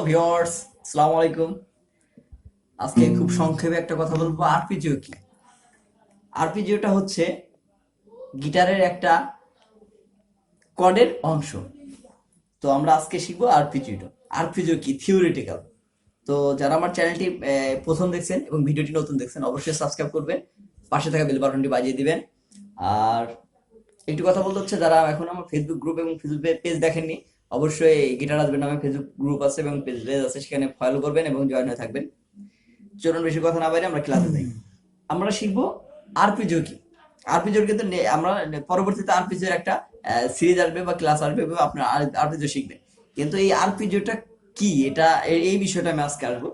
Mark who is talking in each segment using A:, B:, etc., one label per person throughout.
A: Viewers, আসসালামু আলাইকুম। আজকে খুব সংক্ষেপে একটা কথা বলবো, আরপিজিও কি। আরপিজিওটা হচ্ছে গিটারের একটা কর্ডের অংশ। তো আমরা আজকে শিখবো আরপিজিও। আরপিজিও কি থিওরিটিক্যাল। তো যারা আমার চ্যানেলটি প্রথম দেখছেন এবং ভিডিওটি নতুন দেখছেন, অবশ্যই সাবস্ক্রাইব করবেন, পাশে থাকা বেল বাটনটি বাজিয়ে দিবেন। আর একটু কথা বলতে হচ্ছে, যারা এখন আমার ফেসবুক গ্রুপ এবং ফেসবুক পেজ দেখেননি, অবশ্যই গিটার রাজবাড়ি নামে ফেসবুক গ্রুপ আছে এবং পেজ আছে, সেখানে ফলো করবেন এবং জয়েন হয়ে থাকবেন। চলুন বেশি কথা না বাইরে আমরা ক্লাসে যাই। আমরা শিখবো আরপিজিও কি। আরপিজিওর কিন্তু আমরা পরবর্তীতে আরপিজিওর একটা সিরিজ আসবে বা ক্লাস আসবে বা আপনার আরপিজিও শিখবেন। কিন্তু এই আরপিজিওটা কি, এটা এই বিষয়টা আমি আজকে আসবো।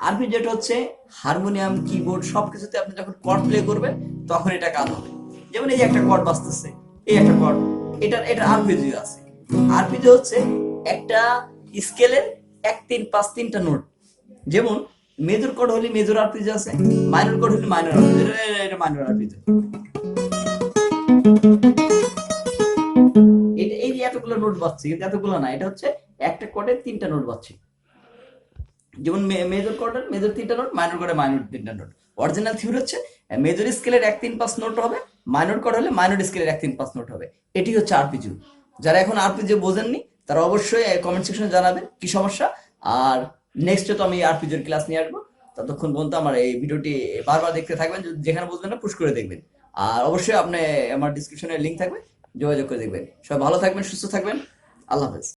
A: আরপিজিওটা হচ্ছে হারমোনিয়াম, কিবোর্ড সবকিছুতে আপনি যখন কর্ড প্লে করবেন তখন এটা কাজ হবে। যেমন এই যে একটা কর্ড বাজতেছে, এই একটা কর্ড, এটা আরপিজিও আছে। আরপিজিও হচ্ছে একটা স্কেলের 1 3 5 3টা নোট। যেমন মেজর কর্ড হলে মেজর আরপিজি আছে, মাইনর কর্ড হলে মাইনর আরপিজি, এটা মাইনর আরপিজি। এটা এই যে এতগুলো নোট বাজছে, কিন্তু এতগুলো না, এটা হচ্ছে একটা কর্ডে 3টা নোট বাজছে। যেমন মেজর কর্ডের মেজর 3টা নোট, মাইনর কর্ডে মাইনর 3টা নোট। অরিজিনাল থিওরি হচ্ছে মেজর স্কেলের 1 3 5 নোট হবে, মাইনর কর্ড হলে মাইনর স্কেলের 1 3 5 নোট হবে। এটি হচ্ছে আরপিজি। যারা এখন আরপিজি বোঝেননি তারা অবশ্যই কমেন্ট সেকশনে জানাবেন কি সমস্যা। আর নেক্সটে তো আমি আরপিজির ক্লাস নিয়ে আসবো। ততক্ষণ পর্যন্ত আমার এই ভিডিওটি বারবার দেখতে থাকবেন, যেখানে বুঝবেন না পুশ করে দেখবেন। আর অবশ্যই আপনি আমার ডিসক্রিপশনে লিংক থাকবে, যোগাযোগ করে দেখবেন। সবাই ভালো থাকবেন, সুস্থ থাকবেন। আল্লাহ হাফেজ।